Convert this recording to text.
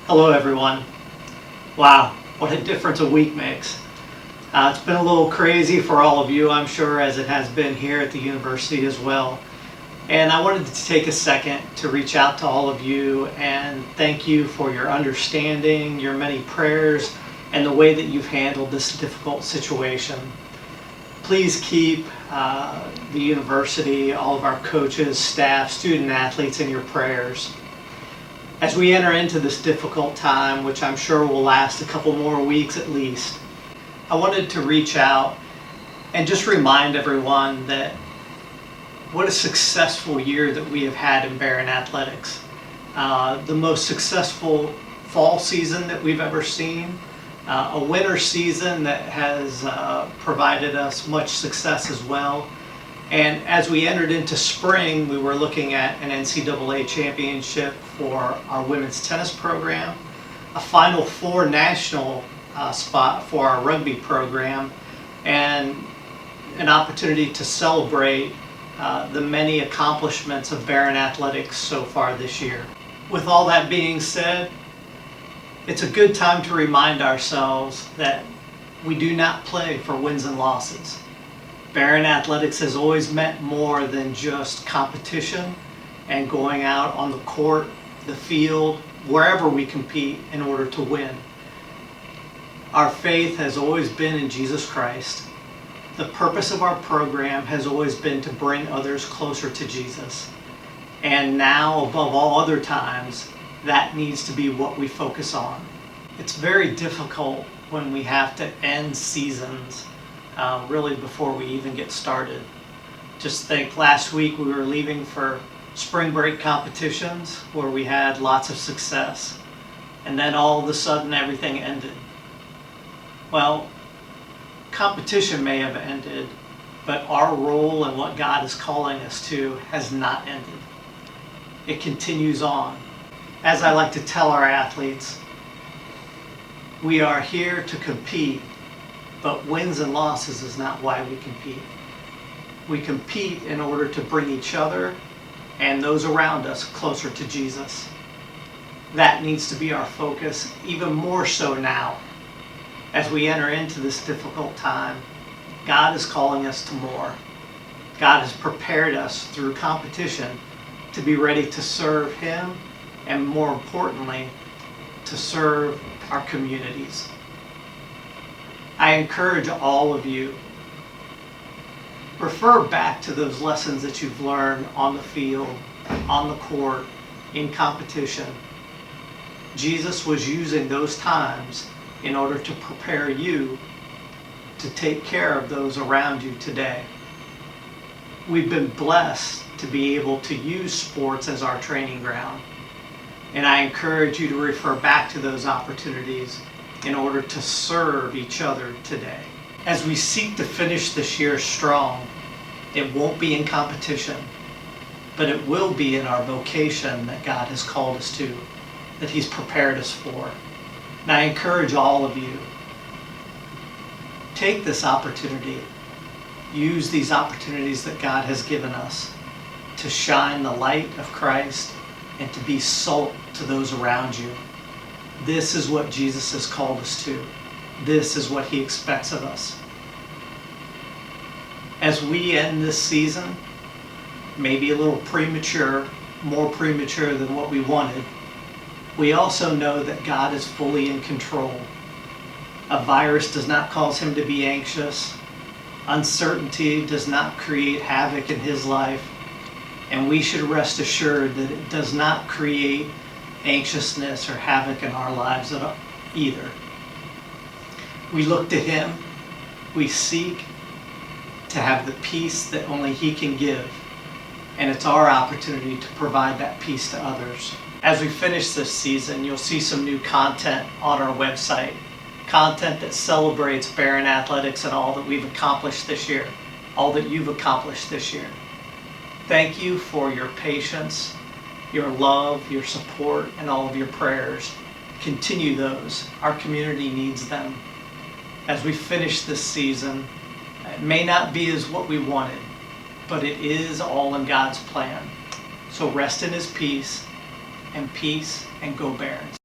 Hello everyone. Wow, what a difference a week makes. It's been a little crazy for all of you, I'm sure, as it has been here at the university as well. And I wanted to take a second to reach out to all of you and thank you for your understanding, your many prayers, and the way that you've handled this difficult situation. Please keep the university, all of our coaches, staff, student athletes in your prayers. As we enter into this difficult time, which I'm sure will last a couple more weeks at least, I wanted to reach out and just remind everyone that what a successful year that we have had in Barron Athletics. The most successful fall season that we've ever seen, a winter season that has provided us much success as well. And as we entered into spring, we were looking at an NCAA championship for our women's tennis program, a Final Four national spot for our rugby program, and an opportunity to celebrate the many accomplishments of Barron Athletics so far this year. With all that being said, it's a good time to remind ourselves that we do not play for wins and losses. Barron Athletics has always meant more than just competition and going out on the court, the field, wherever we compete in order to win. Our faith has always been in Jesus Christ. The purpose of our program has always been to bring others closer to Jesus. And now, above all other times, that needs to be what we focus on. It's very difficult when we have to end seasons really before we even get started. Just think, last week we were leaving for spring break competitions where we had lots of success, and then all of a sudden everything ended. Well, competition may have ended, but our role and what God is calling us to has not ended. It continues on. As I like to tell our athletes, we are here to compete, but wins and losses is not why we compete. We compete in order to bring each other and those around us closer to Jesus. That needs to be our focus, even more so now. As we enter into this difficult time, God is calling us to more. God has prepared us through competition to be ready to serve Him, and more importantly, to serve our communities. I encourage all of you, refer back to those lessons that you've learned on the field, on the court, in competition. Jesus was using those times in order to prepare you to take care of those around you today. We've been blessed to be able to use sports as our training ground, and I encourage you to refer back to those opportunities in order to serve each other today. As we seek to finish this year strong, it won't be in competition, but it will be in our vocation that God has called us to, that He's prepared us for. And I encourage all of you, take this opportunity, use these opportunities that God has given us to shine the light of Christ and to be salt to those around you. This is what Jesus has called us to. This is what He expects of us. As we end this season, maybe a little premature, more premature than what we wanted, we also know that God is fully in control. A virus does not cause Him to be anxious. Uncertainty does not create havoc in His life. And we should rest assured that it does not create anxiousness or havoc in our lives either. We look to Him. We seek to have the peace that only He can give. And it's our opportunity to provide that peace to others. As we finish this season, you'll see some new content on our website. Content that celebrates Barron Athletics and all that we've accomplished this year. All that you've accomplished this year. Thank you for your patience, your love, your support, and all of your prayers. Continue those. Our community needs them. As we finish this season, it may not be as what we wanted, but it is all in God's plan. So rest in His peace, and go Barons.